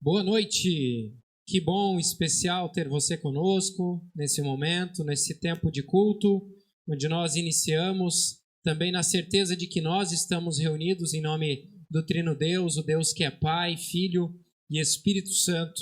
Boa noite, que bom, especial ter você conosco nesse momento, nesse tempo de culto, onde nós iniciamos também na certeza de que nós estamos reunidos em nome do Trino Deus, o Deus que é Pai, Filho e Espírito Santo.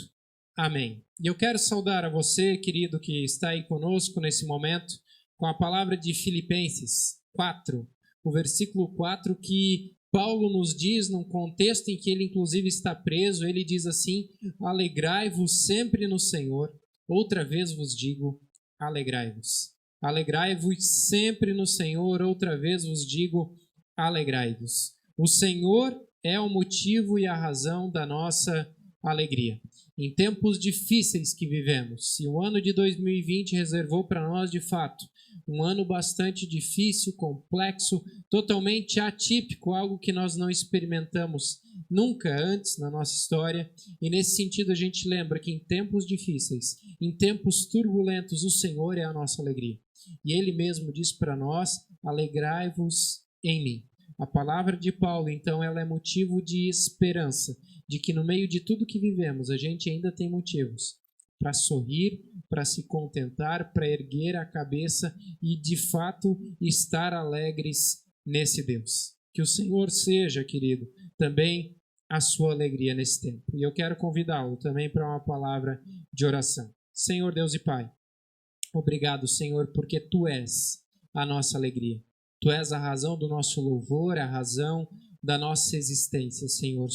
Amém. E eu quero saudar a você, querido, que está aí conosco nesse momento, com a palavra de Filipenses 4, o versículo 4, que Paulo nos diz, num contexto em que ele inclusive está preso, ele diz assim: alegrai-vos sempre no Senhor. Outra vez vos digo, alegrai-vos. Alegrai-vos sempre no Senhor. Outra vez vos digo, alegrai-vos. O Senhor é o motivo e a razão da nossa alegria. Em tempos difíceis que vivemos, e o ano de 2020 reservou para nós, de fato, um ano bastante difícil, complexo, totalmente atípico, algo que nós não experimentamos nunca antes na nossa história. E nesse sentido a gente lembra que em tempos difíceis, em tempos turbulentos, o Senhor é a nossa alegria. E Ele mesmo diz para nós: alegrai-vos em mim. A palavra de Paulo, então, ela é motivo de esperança, de que no meio de tudo que vivemos, a gente ainda tem motivos para sorrir, para se contentar, para erguer a cabeça e, de fato, estar alegres nesse Deus. Que o Senhor seja, querido, também a sua alegria nesse tempo. E eu quero convidá-lo também para uma palavra de oração. Senhor Deus e Pai, obrigado, Senhor, porque Tu és a nossa alegria. Tu és a razão do nosso louvor, a razão da nossa existência, Senhor.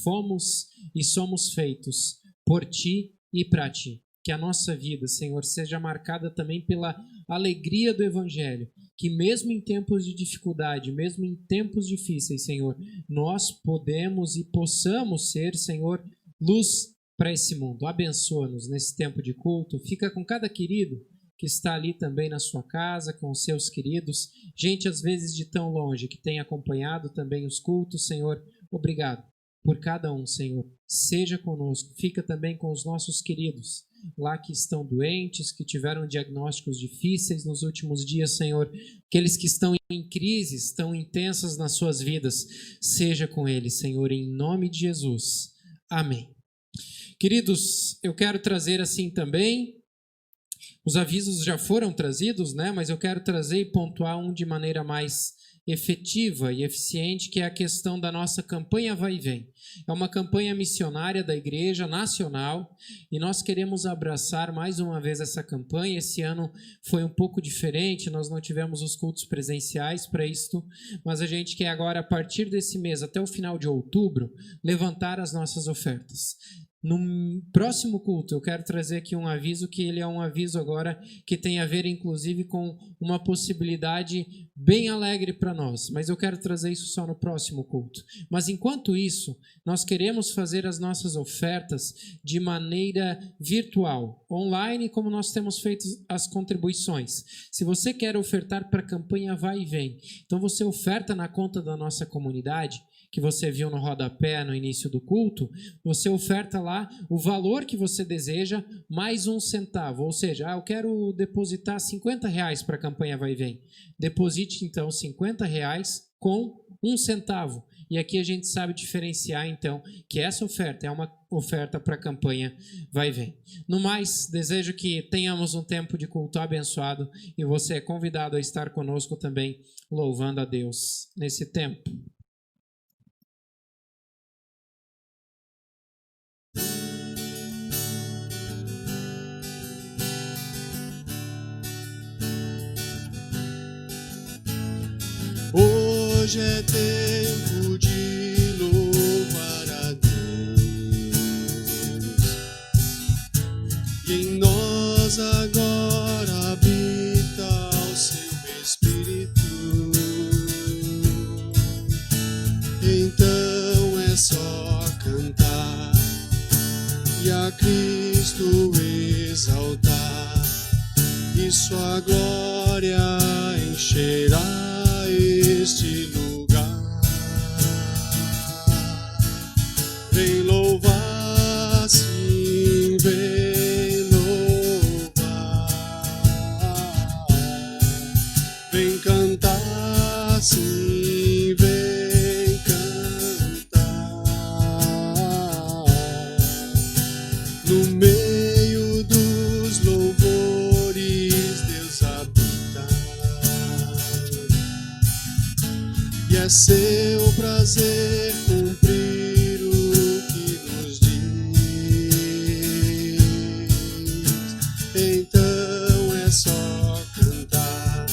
Fomos e somos feitos por Ti e para Ti. Que a nossa vida, Senhor, seja marcada também pela alegria do Evangelho. Que mesmo em tempos de dificuldade, mesmo em tempos difíceis, Senhor, nós podemos e possamos ser, Senhor, luz para esse mundo. Abençoa-nos nesse tempo de culto. Fica com cada querido que está ali também na sua casa, com os seus queridos, gente às vezes de tão longe, que tem acompanhado também os cultos, Senhor, obrigado por cada um, Senhor, seja conosco, fica também com os nossos queridos, lá que estão doentes, que tiveram diagnósticos difíceis nos últimos dias, Senhor, aqueles que estão em crises tão intensas nas suas vidas, seja com eles, Senhor, em nome de Jesus, amém. Queridos, eu quero trazer assim também, os avisos já foram trazidos, né? Mas eu quero trazer e pontuar um de maneira mais efetiva e eficiente, que é a questão da nossa campanha Vai e Vem. É uma campanha missionária da Igreja Nacional e nós queremos abraçar mais uma vez essa campanha. Esse ano foi um pouco diferente, nós não tivemos os cultos presenciais para isto, mas a gente quer agora, a partir desse mês até o final de outubro, levantar as nossas ofertas. No próximo culto, eu quero trazer aqui um aviso, que ele é um aviso agora que tem a ver, inclusive, com uma possibilidade bem alegre para nós, mas eu quero trazer isso só no próximo culto. Mas, enquanto isso, nós queremos fazer as nossas ofertas de maneira virtual, online, como nós temos feito as contribuições. Se você quer ofertar para a campanha Vai e Vem, então você oferta na conta da nossa comunidade, que você viu no rodapé no início do culto, você oferta lá o valor que você deseja, mais R$1, ou seja, eu quero depositar R$50 para a campanha Vai e Vem. Deposite então R$50 com R$1. E aqui a gente sabe diferenciar então que essa oferta é uma oferta para a campanha Vai e Vem. No mais, desejo que tenhamos um tempo de culto abençoado e você é convidado a estar conosco também, louvando a Deus nesse tempo. Hoje é tempo de louvar a Deus, e em nós agora habita o seu Espírito. Então é só cantar e a Cristo exaltar, e sua glória encherá este lugar. Vem louvar, sim, vem louvar. Vem cantar, sim, vem cantar. no meio dos louvores Deus habita, e é seu prazer cumprir o que nos diz. Então é só cantar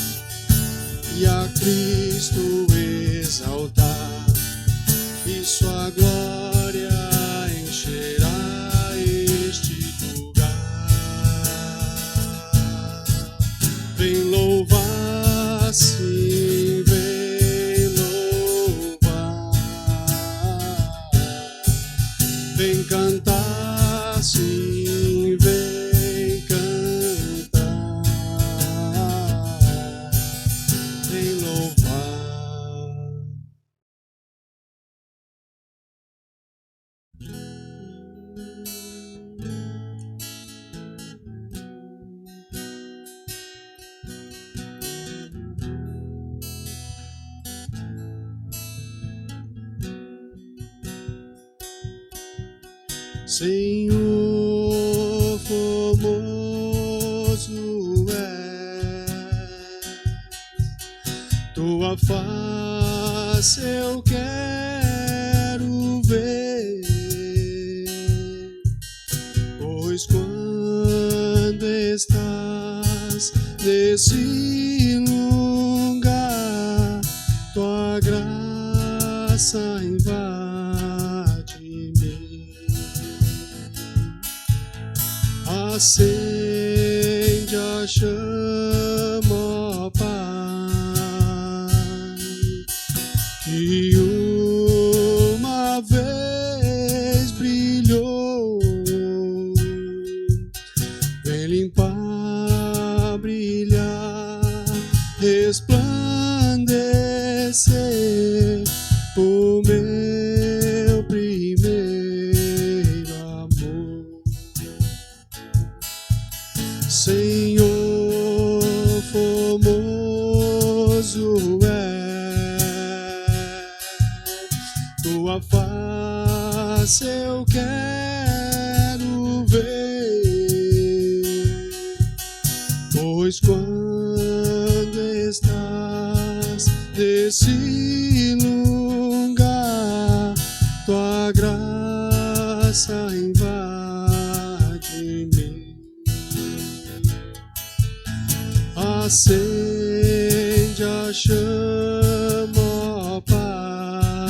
e a Cristo exaltar, e sua glória encherá este lugar. Vem louvar, sim, vem louvar. Vem cantar, sim, vem cantar. Vem louvar. Senhor, formoso és, tua face eu quero ver, pois quando estás nesse lugar, tua graça invade-me. Acende a chama, ó Pai, que uma vez brilhou. Vem limpar, brilhar, resplandecer o meu primeiro amor. Senhor, formoso és, tua face eu quero ver, pois quando estás nesse lugar, tua graça invade-me. Acende a chama, ó Pai,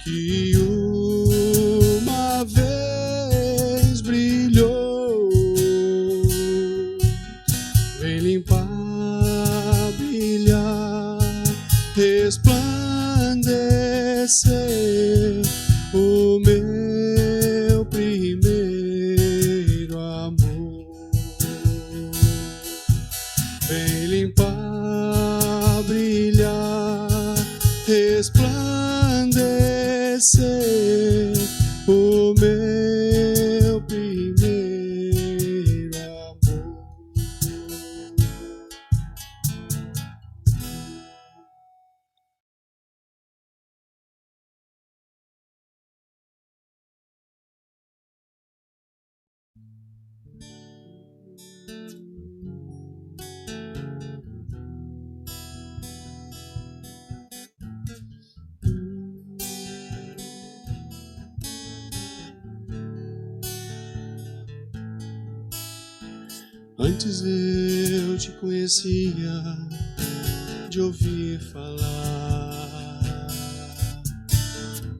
que uma vez brilhou. Vem limpar, brilhar, resplandecer o meu primeiro amor. Vem limpar, brilhar, resplandecer o meu primeiro amor. Antes eu te conhecia de ouvir falar,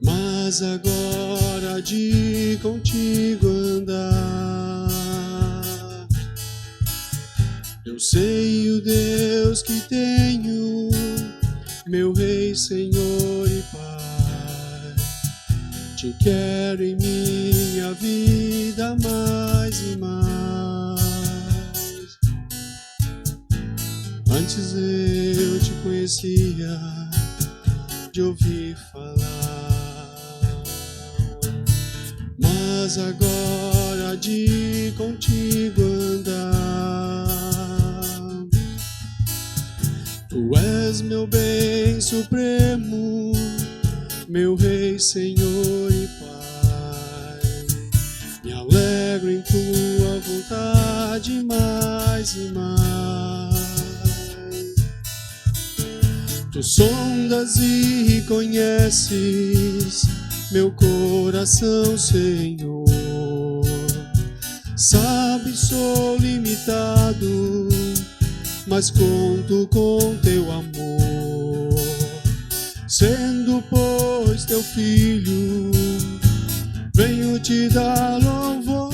mas agora de contigo andar, eu sei o Deus que tenho, meu Rei, Senhor e Pai. Te quero em minha vida mais e mais. Antes eu te conhecia de ouvir falar, mas agora de contigo andar. Tu és meu bem supremo, meu Rei, Senhor e Pai. mais e mais. Tu sondas e conheces meu coração, Senhor. Sabe, sou limitado, mas conto com teu amor. Sendo, pois, teu filho, venho te dar louvor.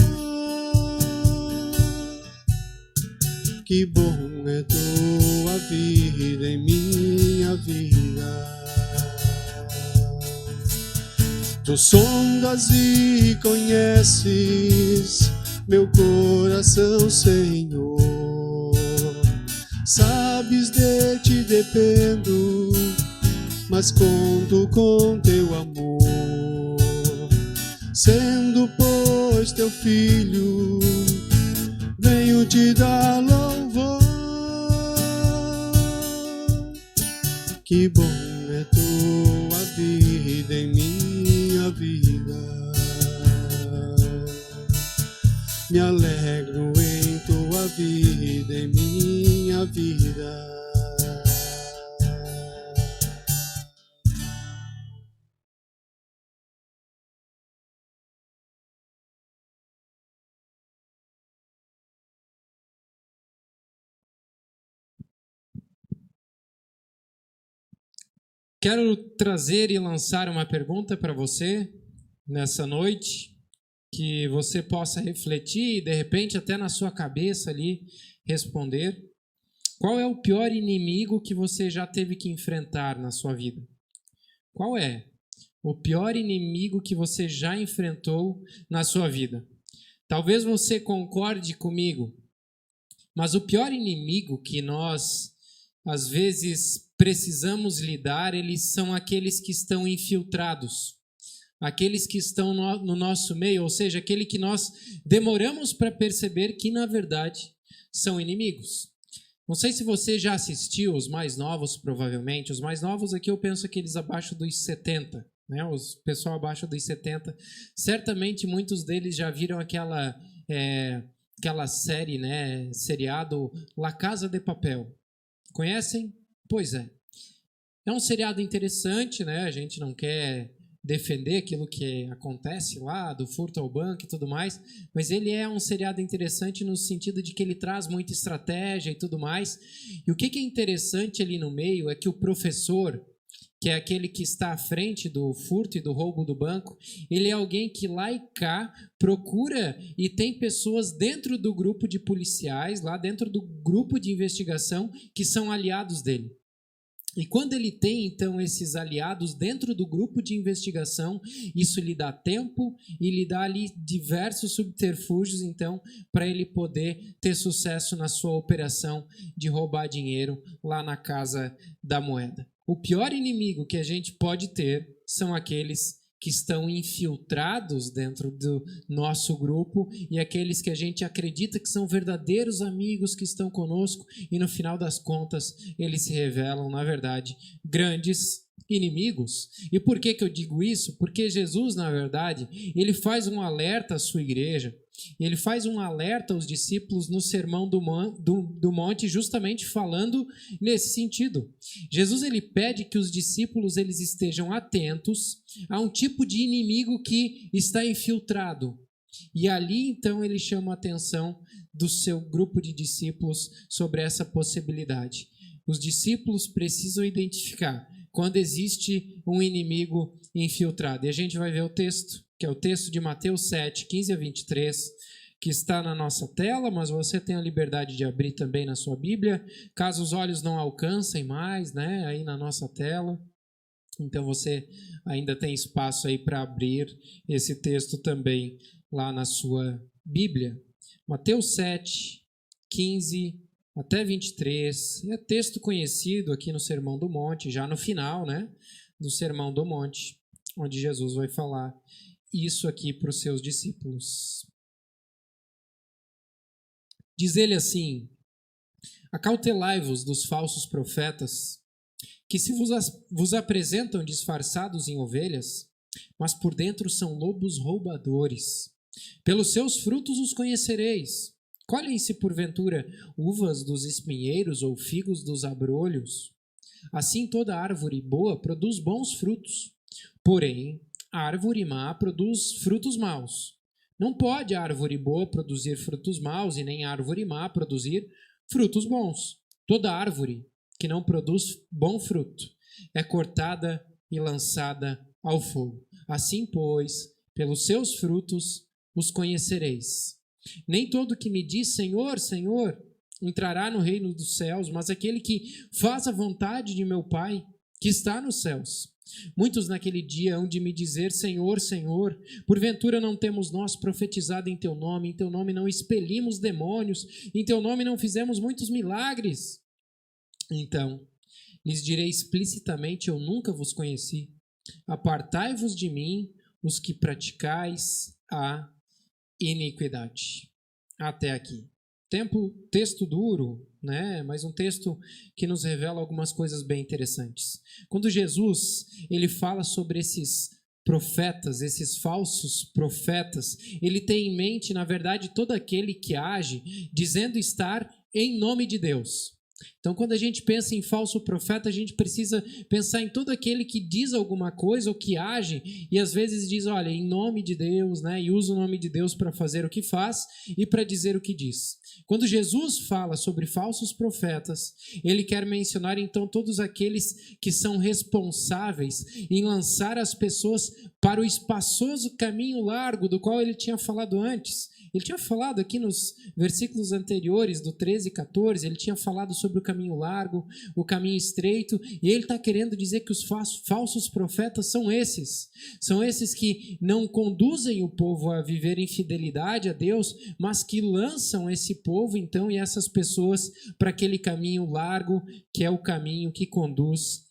Que bom é tua vida em minha vida. Tu sondas e conheces meu coração, Senhor. Sabes, de ti dependo, mas conto com teu amor. Sendo, pois, teu filho, venho te dar louvor. Que bom é tua vida em minha vida. Me alegro em tua vida em minha vida. Quero trazer e lançar uma pergunta para você nessa noite, que você possa refletir e, de repente, até na sua cabeça ali, responder. Qual é o pior inimigo que você já teve que enfrentar na sua vida? Qual é o pior inimigo que você já enfrentou na sua vida? Talvez você concorde comigo, mas o pior inimigo que nós, às vezes, precisamos lidar, eles são aqueles que estão infiltrados, aqueles que estão no nosso meio, ou seja, aquele que nós demoramos para perceber que, na verdade, são inimigos. Não sei se você já assistiu, os mais novos, provavelmente. Os mais novos aqui eu penso aqueles abaixo dos 70, né? Os pessoal abaixo dos 70. Certamente muitos deles já viram aquela série, né? Seriado La Casa de Papel. Conhecem? Pois é. É um seriado interessante, né? A gente não quer defender aquilo que acontece lá, do furto ao banco e tudo mais, mas ele é um seriado interessante no sentido de que ele traz muita estratégia e tudo mais. E o que é interessante ali no meio é que o professor, que é aquele que está à frente do furto e do roubo do banco, ele é alguém que lá e cá procura e tem pessoas dentro do grupo de policiais, lá dentro do grupo de investigação, que são aliados dele. E quando ele tem, então, esses aliados dentro do grupo de investigação, isso lhe dá tempo e lhe dá ali diversos subterfúgios, então, para ele poder ter sucesso na sua operação de roubar dinheiro lá na Casa da Moeda. O pior inimigo que a gente pode ter são aqueles que estão infiltrados dentro do nosso grupo e aqueles que a gente acredita que são verdadeiros amigos que estão conosco e no final das contas eles se revelam, na verdade, grandes inimigos. E por que eu digo isso? Porque Jesus, na verdade, ele faz um alerta à sua igreja, ele faz um alerta aos discípulos no Sermão do Monte, justamente falando nesse sentido. Jesus, ele pede que os discípulos eles estejam atentos a um tipo de inimigo que está infiltrado. E ali, então, ele chama a atenção do seu grupo de discípulos sobre essa possibilidade. Os discípulos precisam identificar quando existe um inimigo infiltrado. E a gente vai ver o texto, que é o texto de Mateus 7, 15 a 23, que está na nossa tela, mas você tem a liberdade de abrir também na sua Bíblia, caso os olhos não alcancem mais, né, aí na nossa tela. Então você ainda tem espaço aí para abrir esse texto também lá na sua Bíblia. Mateus 7, 15 até 23, é texto conhecido aqui no Sermão do Monte, já no final, né, do Sermão do Monte, onde Jesus vai falar isso aqui para os seus discípulos. Diz ele assim: acautelai-vos dos falsos profetas, que se vos apresentam disfarçados em ovelhas, mas por dentro são lobos roubadores. Pelos seus frutos os conhecereis. Colhem-se, porventura, uvas dos espinheiros ou figos dos abrolhos? Assim toda árvore boa produz bons frutos. Porém, a árvore má produz frutos maus. Não pode a árvore boa produzir frutos maus, e nem a árvore má produzir frutos bons. Toda árvore que não produz bom fruto é cortada e lançada ao fogo. Assim, pois, pelos seus frutos os conhecereis. Nem todo que me diz Senhor, Senhor, entrará no reino dos céus, mas aquele que faz a vontade de meu Pai, que está nos céus. Muitos naquele dia hão de me dizer, Senhor, Senhor, porventura não temos nós profetizado em teu nome não expelimos demônios, em teu nome não fizemos muitos milagres? Então, lhes direi explicitamente, eu nunca vos conheci. Apartai-vos de mim, os que praticais a iniquidade. Até aqui. Texto duro, né? Mas um texto que nos revela algumas coisas bem interessantes. Quando Jesus ele fala sobre esses profetas, esses falsos profetas, ele tem em mente, na verdade, todo aquele que age dizendo estar em nome de Deus. Então, quando a gente pensa em falso profeta, a gente precisa pensar em todo aquele que diz alguma coisa ou que age e às vezes diz, olha, em nome de Deus, né? E usa o nome de Deus para fazer o que faz e para dizer o que diz. Quando Jesus fala sobre falsos profetas, ele quer mencionar então todos aqueles que são responsáveis em lançar as pessoas para o espaçoso caminho largo do qual ele tinha falado antes. Ele tinha falado aqui nos versículos anteriores, do 13 e 14, ele tinha falado sobre o caminho largo, o caminho estreito, e ele está querendo dizer que os falsos profetas são esses que não conduzem o povo a viver em fidelidade a Deus, mas que lançam esse povo, então, e essas pessoas para aquele caminho largo, que é o caminho que conduz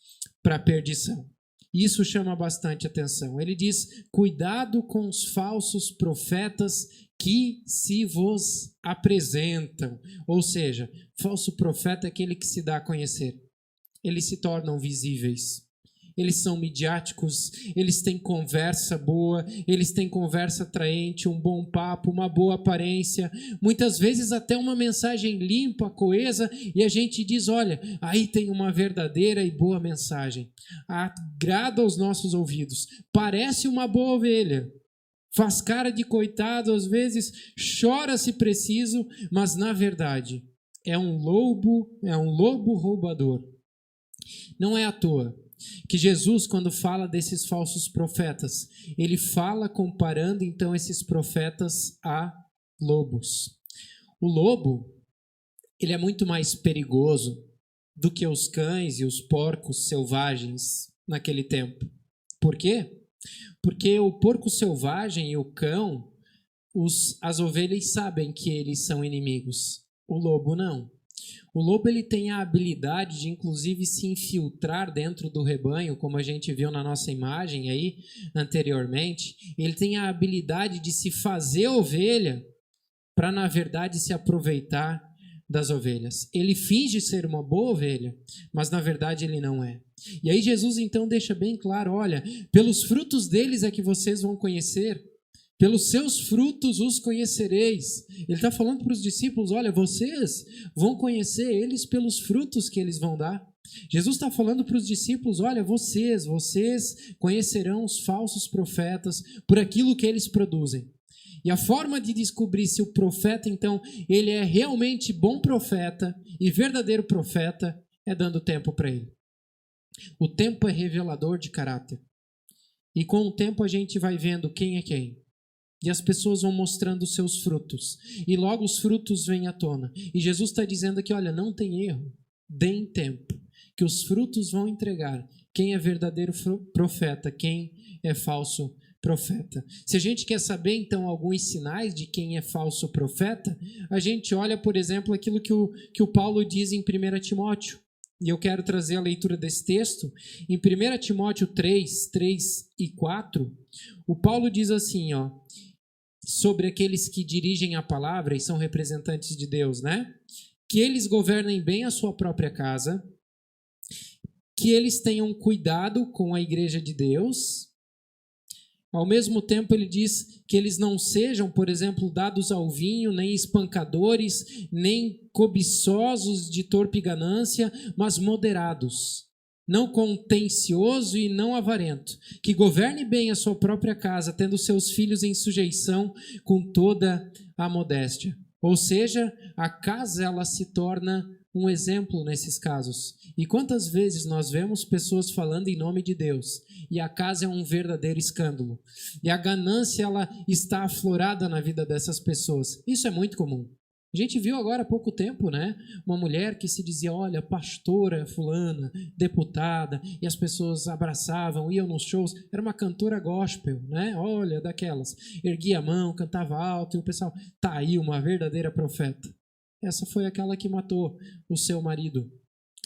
para a perdição. Isso chama bastante atenção. Ele diz, cuidado com os falsos profetas que se vos apresentam. Ou seja, falso profeta é aquele que se dá a conhecer. Eles se tornam visíveis. Eles são midiáticos, eles têm conversa boa, eles têm conversa atraente, um bom papo, uma boa aparência, muitas vezes até uma mensagem limpa, coesa, e a gente diz, olha, aí tem uma verdadeira e boa mensagem. Agrada aos nossos ouvidos, parece uma boa ovelha, faz cara de coitado, às vezes chora se preciso, mas na verdade é um lobo roubador. Não é à toa que Jesus, quando fala desses falsos profetas, ele fala comparando então esses profetas a lobos. O lobo, ele é muito mais perigoso do que os cães e os porcos selvagens naquele tempo. Por quê? Porque o porco selvagem e o cão, as ovelhas sabem que eles são inimigos. O lobo não. O lobo ele tem a habilidade de, inclusive, se infiltrar dentro do rebanho, como a gente viu na nossa imagem aí anteriormente. Ele tem a habilidade de se fazer ovelha para, na verdade, se aproveitar das ovelhas. Ele finge ser uma boa ovelha, mas, na verdade, ele não é. E aí Jesus, então, deixa bem claro, olha, pelos frutos deles é que vocês vão conhecer. Pelos seus frutos os conhecereis. Ele está falando para os discípulos, olha, vocês vão conhecer eles pelos frutos que eles vão dar. Jesus está falando para os discípulos, olha, vocês conhecerão os falsos profetas por aquilo que eles produzem. E a forma de descobrir se o profeta, então, ele é realmente bom profeta e verdadeiro profeta é dando tempo para ele. O tempo é revelador de caráter. E com o tempo a gente vai vendo quem é quem. E as pessoas vão mostrando os seus frutos. E logo os frutos vêm à tona. E Jesus está dizendo aqui, olha, não tem erro. Deem tempo. Que os frutos vão entregar quem é verdadeiro profeta, quem é falso profeta. Se a gente quer saber, então, alguns sinais de quem é falso profeta, a gente olha, por exemplo, aquilo que o Paulo diz em 1 Timóteo. E eu quero trazer a leitura desse texto. Em 1 Timóteo 3 e 4, o Paulo diz assim, ó, sobre aqueles que dirigem a palavra e são representantes de Deus, né? Que eles governem bem a sua própria casa, que eles tenham cuidado com a igreja de Deus, Ao mesmo tempo, ele diz que eles não sejam, por exemplo, dados ao vinho, nem espancadores, nem cobiçosos de torpe ganância, mas moderados, não contencioso e não avarento, que governe bem a sua própria casa, tendo seus filhos em sujeição com toda a modéstia. Ou seja, a casa ela se torna um exemplo nesses casos. E quantas vezes nós vemos pessoas falando em nome de Deus e a casa é um verdadeiro escândalo. E a ganância ela está aflorada na vida dessas pessoas. Isso é muito comum. A gente viu agora há pouco tempo, né? Uma mulher que se dizia, olha, pastora fulana, deputada, e as pessoas abraçavam, iam nos shows. Era uma cantora gospel, né? Olha, daquelas. Erguia a mão, cantava alto, e o pessoal, tá aí uma verdadeira profeta. Essa foi aquela que matou o seu marido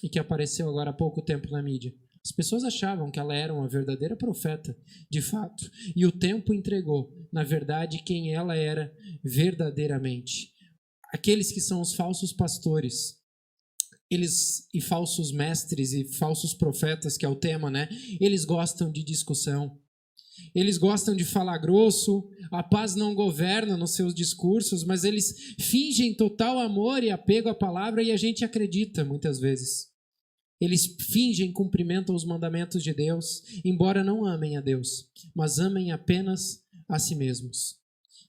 e que apareceu agora há pouco tempo na mídia. As pessoas achavam que ela era uma verdadeira profeta, de fato, e o tempo entregou, na verdade, quem ela era verdadeiramente. Aqueles que são os falsos pastores, eles e falsos mestres e falsos profetas, que é o tema, né? Eles gostam de discussão. Eles gostam de falar grosso, a paz não governa nos seus discursos, mas eles fingem total amor e apego à palavra e a gente acredita muitas vezes. Eles fingem cumprimento aos mandamentos de Deus, embora não amem a Deus, mas amem apenas a si mesmos.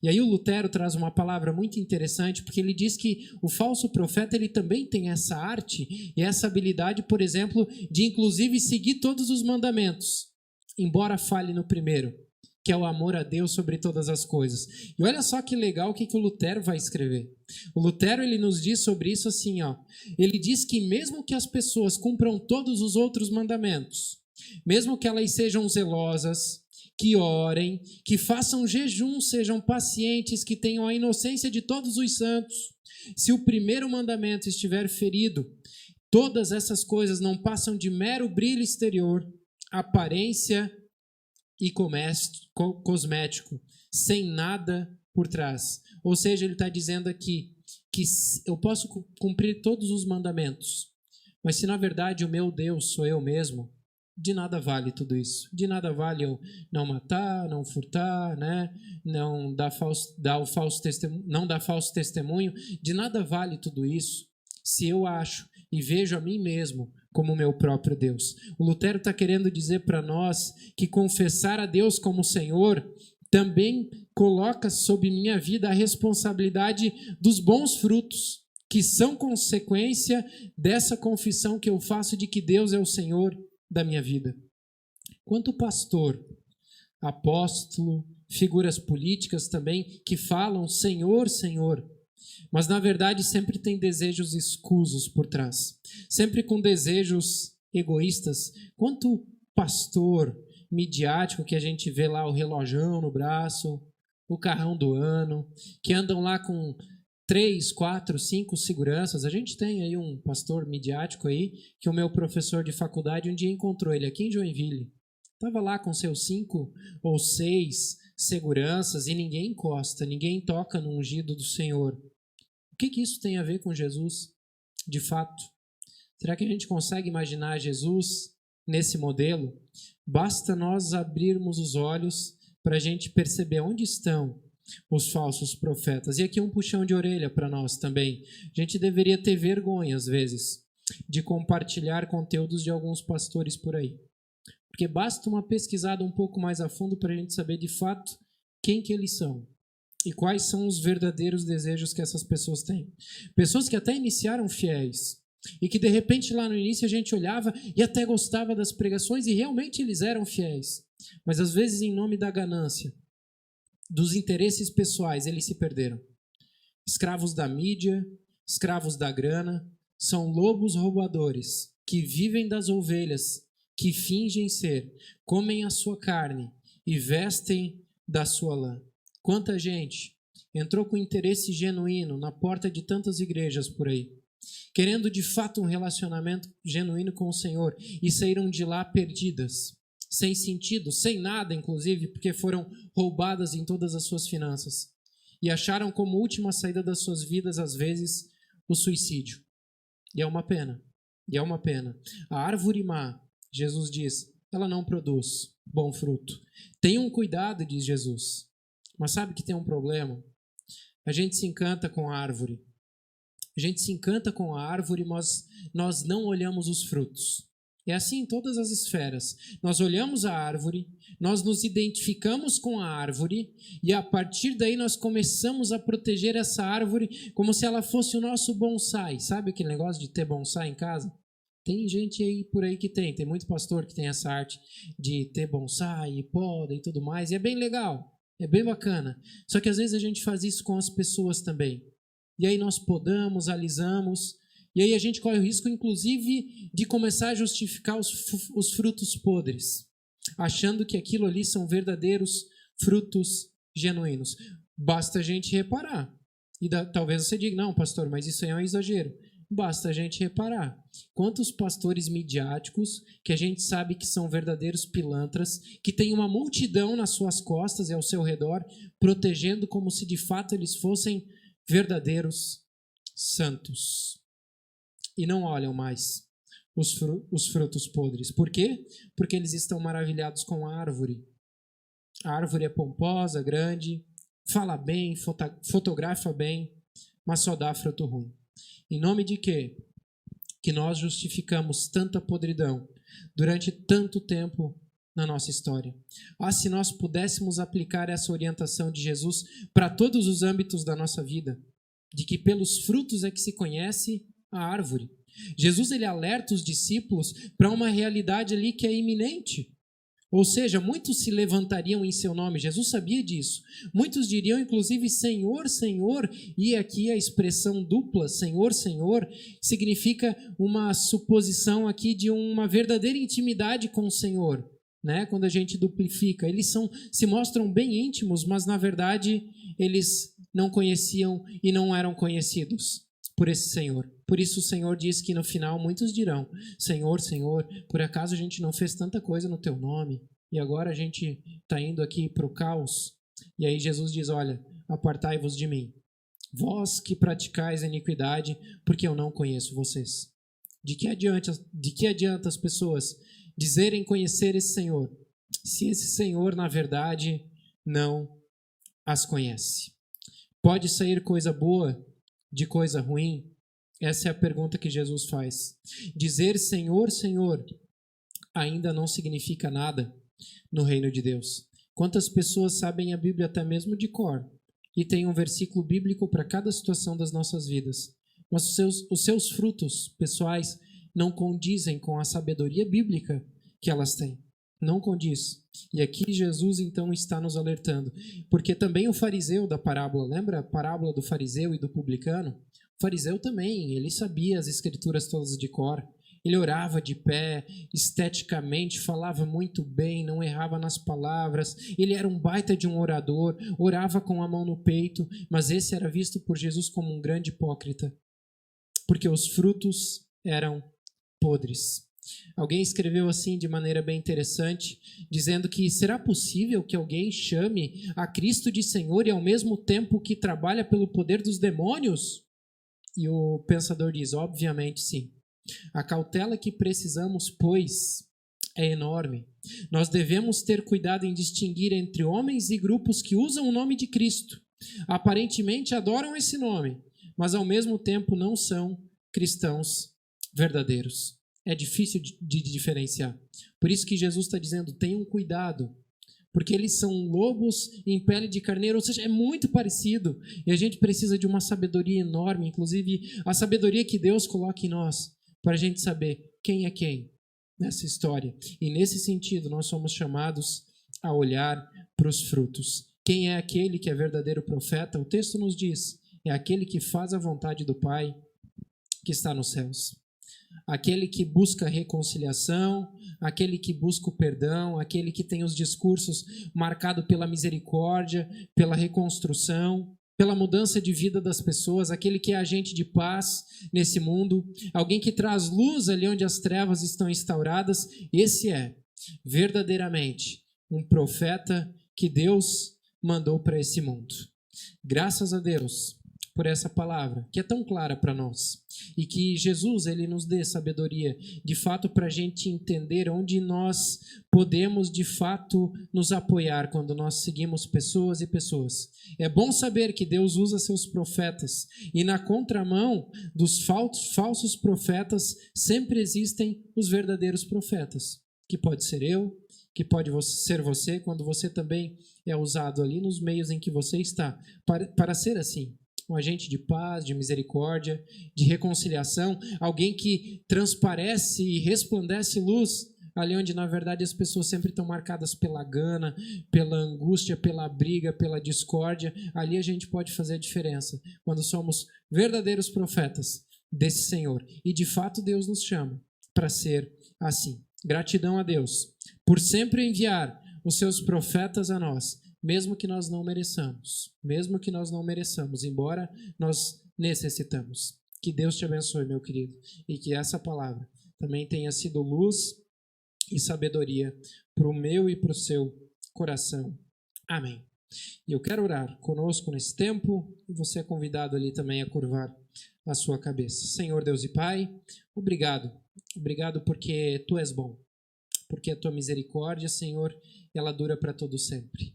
E aí o Lutero traz uma palavra muito interessante, porque ele diz que o falso profeta ele também tem essa arte e essa habilidade, por exemplo, de inclusive seguir todos os mandamentos, embora falhe no primeiro, que é o amor a Deus sobre todas as coisas. E olha só que legal o que o Lutero vai escrever. O Lutero ele nos diz sobre isso assim, ó. Ele diz que mesmo que as pessoas cumpram todos os outros mandamentos, mesmo que elas sejam zelosas, que orem, que façam jejum, sejam pacientes, que tenham a inocência de todos os santos, se o primeiro mandamento estiver ferido, todas essas coisas não passam de mero brilho exterior, aparência e cosmético, sem nada por trás. Ou seja, ele está dizendo aqui que eu posso cumprir todos os mandamentos, mas se na verdade o meu Deus sou eu mesmo, de nada vale tudo isso. De nada vale eu não matar, não furtar, né? Não dar falso testemunho. De nada vale tudo isso se eu acho e vejo a mim mesmo como meu próprio Deus. O Lutero está querendo dizer para nós que confessar a Deus como Senhor também coloca sob minha vida a responsabilidade dos bons frutos, que são consequência dessa confissão que eu faço de que Deus é o Senhor da minha vida. Quanto pastor, apóstolo, figuras políticas também que falam Senhor, Senhor, mas na verdade sempre tem desejos escusos por trás, sempre com desejos egoístas. Quanto pastor midiático que a gente vê lá o relojão no braço, o carrão do ano, que andam lá com 3, 4, 5 seguranças. A gente tem aí um pastor midiático aí, que o meu professor de faculdade um dia encontrou ele aqui em Joinville. Estava lá com seus 5 ou 6 seguranças e ninguém encosta, ninguém toca no ungido do Senhor. O que isso tem a ver com Jesus, de fato? Será que a gente consegue imaginar Jesus nesse modelo? Basta nós abrirmos os olhos para a gente perceber onde estão os falsos profetas. E aqui um puxão de orelha para nós também. A gente deveria ter vergonha, às vezes, de compartilhar conteúdos de alguns pastores por aí. Porque basta uma pesquisada um pouco mais a fundo para a gente saber, de fato, quem que eles são e quais são os verdadeiros desejos que essas pessoas têm. Pessoas que até iniciaram fiéis e que, de repente, lá no início a gente olhava e até gostava das pregações e realmente eles eram fiéis. Mas, às vezes, em nome da ganância, dos interesses pessoais, eles se perderam. Escravos da mídia, escravos da grana, são lobos roubadores que vivem das ovelhas, que fingem ser, comem a sua carne e vestem da sua lã. Quanta gente entrou com interesse genuíno na porta de tantas igrejas por aí, querendo de fato um relacionamento genuíno com o Senhor e saíram de lá perdidas, sem sentido, sem nada, inclusive, porque foram roubadas em todas as suas finanças. E acharam como última saída das suas vidas, às vezes, o suicídio. E é uma pena. E é uma pena. A árvore má, Jesus diz, ela não produz bom fruto. Tenham cuidado, diz Jesus. Mas sabe que tem um problema? A gente se encanta com a árvore. A gente se encanta com a árvore, mas nós não olhamos os frutos. É assim em todas as esferas. Nós olhamos a árvore, nós nos identificamos com a árvore e a partir daí nós começamos a proteger essa árvore como se ela fosse o nosso bonsai. Sabe aquele negócio de ter bonsai em casa? Tem gente aí por aí que tem muito pastor que tem essa arte de ter bonsai e poda e tudo mais, e é bem legal, é bem bacana. Só que às vezes a gente faz isso com as pessoas também. E aí nós podamos, alisamos, e aí a gente corre o risco, inclusive, de começar a justificar os frutos podres, achando que aquilo ali são verdadeiros frutos genuínos. Basta a gente reparar. E talvez você diga, não, pastor, mas isso aí é um exagero. Basta a gente reparar. Quantos pastores midiáticos que a gente sabe que são verdadeiros pilantras, que tem uma multidão nas suas costas e ao seu redor, protegendo como se de fato eles fossem verdadeiros santos. E não olham mais os frutos podres. Por quê? Porque eles estão maravilhados com a árvore. A árvore é pomposa, grande, fala bem, fotografa bem, mas só dá fruto ruim. Em nome de quê? Que nós justificamos tanta podridão durante tanto tempo na nossa história. Se nós pudéssemos aplicar essa orientação de Jesus para todos os âmbitos da nossa vida, de que pelos frutos é que se conhece a árvore. Jesus ele alerta os discípulos para uma realidade ali que é iminente. Ou seja, muitos se levantariam em seu nome. Jesus sabia disso. Muitos diriam, inclusive, Senhor, Senhor. E aqui a expressão dupla, Senhor, Senhor, significa uma suposição aqui de uma verdadeira intimidade com o Senhor. Né? Quando a gente duplifica, eles se mostram bem íntimos, mas na verdade eles não conheciam e não eram conhecidos por esse Senhor. Por isso o Senhor diz que no final muitos dirão, Senhor, Senhor, por acaso a gente não fez tanta coisa no teu nome e agora a gente está indo aqui para o caos? E aí Jesus diz, olha, apartai-vos de mim, vós que praticais a iniquidade, porque eu não conheço vocês. De que adianta as pessoas dizerem conhecer esse Senhor, se esse Senhor, na verdade, não as conhece? Pode sair coisa boa de coisa ruim? Essa é a pergunta que Jesus faz. Dizer Senhor, Senhor, ainda não significa nada no reino de Deus. Quantas pessoas sabem a Bíblia até mesmo de cor e tem um versículo bíblico para cada situação das nossas vidas, mas os seus frutos pessoais não condizem com a sabedoria bíblica que elas têm. Não condiz. E aqui Jesus então está nos alertando, porque também o fariseu da parábola, lembra a parábola do fariseu e do publicano? O fariseu também, ele sabia as escrituras todas de cor, ele orava de pé, esteticamente, falava muito bem, não errava nas palavras, ele era um baita de um orador, orava com a mão no peito, mas esse era visto por Jesus como um grande hipócrita, porque os frutos eram podres. Alguém escreveu assim de maneira bem interessante, dizendo que será possível que alguém chame a Cristo de Senhor e ao mesmo tempo que trabalha pelo poder dos demônios? E o pensador diz, obviamente sim. A cautela que precisamos, pois, é enorme. Nós devemos ter cuidado em distinguir entre homens e grupos que usam o nome de Cristo. Aparentemente adoram esse nome, mas ao mesmo tempo não são cristãos verdadeiros. É difícil de diferenciar. Por isso que Jesus está dizendo, tenham cuidado, porque eles são lobos em pele de carneiro, ou seja, é muito parecido, e a gente precisa de uma sabedoria enorme, inclusive a sabedoria que Deus coloca em nós, para a gente saber quem é quem nessa história. E nesse sentido, nós somos chamados a olhar para os frutos. Quem é aquele que é verdadeiro profeta? O texto nos diz, é aquele que faz a vontade do Pai que está nos céus. Aquele que busca a reconciliação, aquele que busca o perdão, aquele que tem os discursos marcados pela misericórdia, pela reconstrução, pela mudança de vida das pessoas, aquele que é agente de paz nesse mundo, alguém que traz luz ali onde as trevas estão instauradas. Esse é verdadeiramente um profeta que Deus mandou para esse mundo. Graças a Deus, por essa palavra, que é tão clara para nós. E que Jesus, ele nos dê sabedoria, de fato, para a gente entender onde nós podemos, de fato, nos apoiar quando nós seguimos pessoas e pessoas. É bom saber que Deus usa seus profetas, e na contramão dos falsos profetas, sempre existem os verdadeiros profetas, que pode ser eu, que pode ser você, quando você também é usado ali nos meios em que você está, para ser assim, um agente de paz, de misericórdia, de reconciliação, alguém que transparece e resplandece luz, ali onde na verdade as pessoas sempre estão marcadas pela gana, pela angústia, pela briga, pela discórdia. Ali a gente pode fazer a diferença, quando somos verdadeiros profetas desse Senhor. E de fato Deus nos chama para ser assim. Gratidão a Deus por sempre enviar os seus profetas a nós, mesmo que nós não mereçamos, embora nós necessitamos. Que Deus te abençoe, meu querido, e que essa palavra também tenha sido luz e sabedoria para o meu e para o seu coração. Amém. E eu quero orar conosco nesse tempo, e você é convidado ali também a curvar a sua cabeça. Senhor Deus e Pai, obrigado porque Tu és bom, porque a Tua misericórdia, Senhor, ela dura para todo sempre.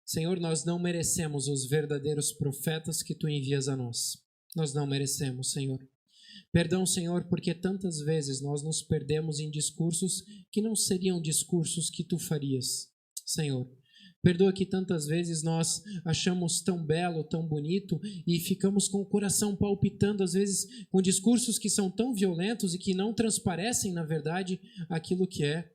Senhor, nós não merecemos os verdadeiros profetas que Tu envias a nós. Nós não merecemos, Senhor. Perdão, Senhor, porque tantas vezes nós nos perdemos em discursos que não seriam discursos que Tu farias, Senhor. Perdoa que tantas vezes nós achamos tão belo, tão bonito e ficamos com o coração palpitando, às vezes com discursos que são tão violentos e que não transparecem, na verdade, aquilo que é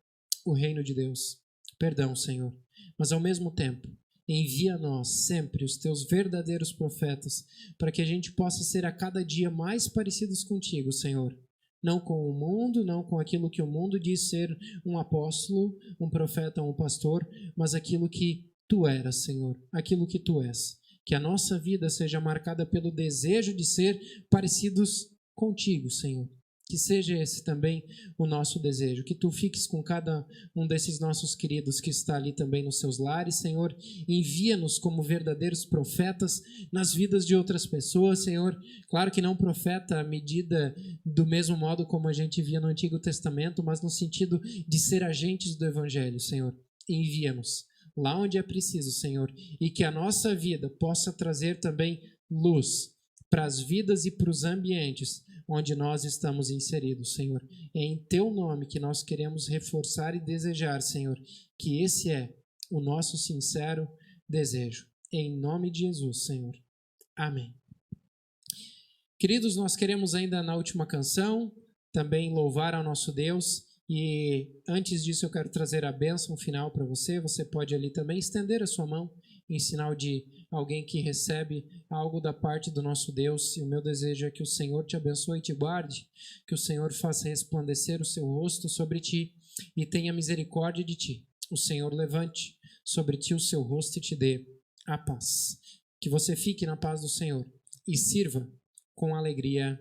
o reino de Deus. Perdão, Senhor, mas ao mesmo tempo, envia a nós sempre os Teus verdadeiros profetas, para que a gente possa ser a cada dia mais parecidos contigo, Senhor. Não com o mundo, não com aquilo que o mundo diz ser um apóstolo, um profeta, um pastor, mas aquilo que Tu eras, Senhor, aquilo que Tu és. Que a nossa vida seja marcada pelo desejo de ser parecidos contigo, Senhor. Que seja esse também o nosso desejo, que Tu fiques com cada um desses nossos queridos que está ali também nos seus lares, Senhor. Envia-nos como verdadeiros profetas nas vidas de outras pessoas, Senhor. Claro que não profeta à medida do mesmo modo como a gente via no Antigo Testamento, mas no sentido de ser agentes do Evangelho, Senhor. Envia-nos lá onde é preciso, Senhor, e que a nossa vida possa trazer também luz para as vidas e para os ambientes onde nós estamos inseridos, Senhor. É em Teu nome que nós queremos reforçar e desejar, Senhor, que esse é o nosso sincero desejo. Em nome de Jesus, Senhor. Amém. Queridos, nós queremos ainda na última canção também louvar ao nosso Deus, e antes disso eu quero trazer a bênção final para você. Você pode ali também estender a sua mão em sinal de alguém que recebe algo da parte do nosso Deus. E o meu desejo é que o Senhor te abençoe e te guarde, que o Senhor faça resplandecer o seu rosto sobre ti e tenha misericórdia de ti. O Senhor levante sobre ti o seu rosto e te dê a paz. Que você fique na paz do Senhor e sirva com alegria.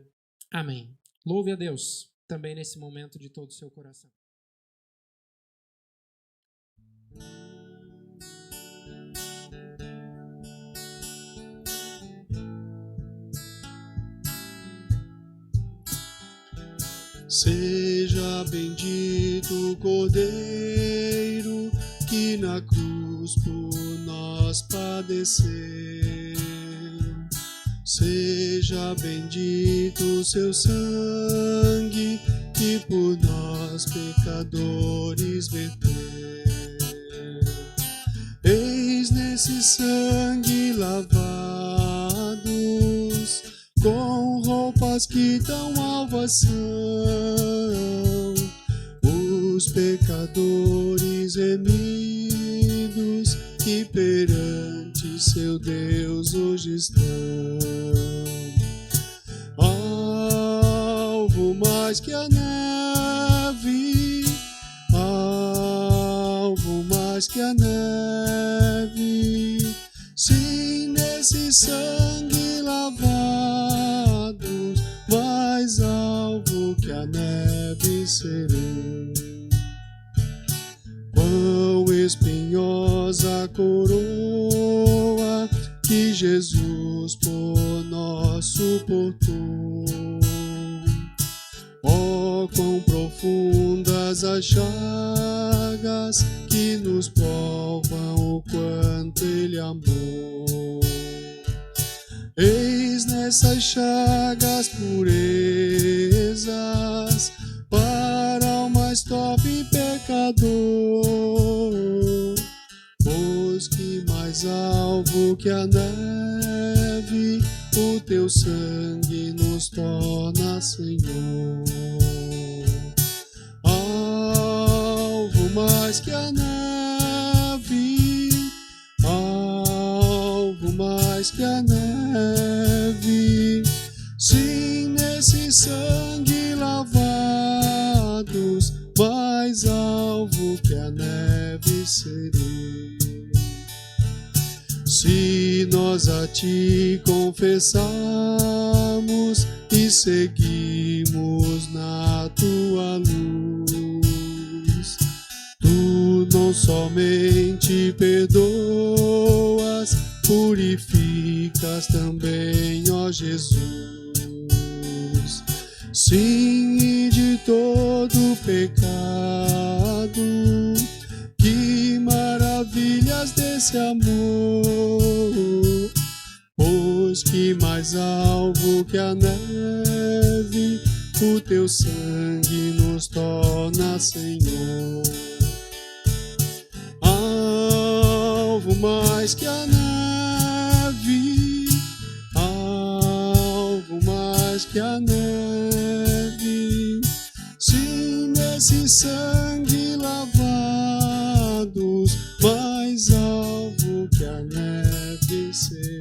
Amém. Louve a Deus também nesse momento de todo o seu coração. Seja bendito o Cordeiro que na cruz por nós padeceu. Seja bendito o seu sangue que por nós pecadores verteu. Eis nesse sangue lavados, com roupas que tão alvas são, os pecadores remidos que perante seu Deus hoje estão. Alvo mais que a neve, alvo mais que a neve, sim, nesse sangue lavados, mais alvo que a neve serei. Quão espinhosa coroa que Jesus por nós suportou. Oh, quão profundas as chagas que nos provam o quanto Ele amou. Eis nessas chagas purezas para o mais top pecador, pois que mais alvo que a neve o teu sangue nos torna, Senhor. Alvo mais que a neve, alvo mais que a neve, sim, nesse sangue lavados, mais alvo que a neve serei. Se nós a ti confessarmos e seguimos na tua luz, tu não somente perdoas, purificas também, ó Jesus. Sim, e de todo pecado, que maravilhas desse amor, pois que mais alvo que a neve o teu sangue nos torna, Senhor. Alvo mais que a neve, alvo mais que a neve, sim, nesse sangue lavados, mais alvo que a neve ser.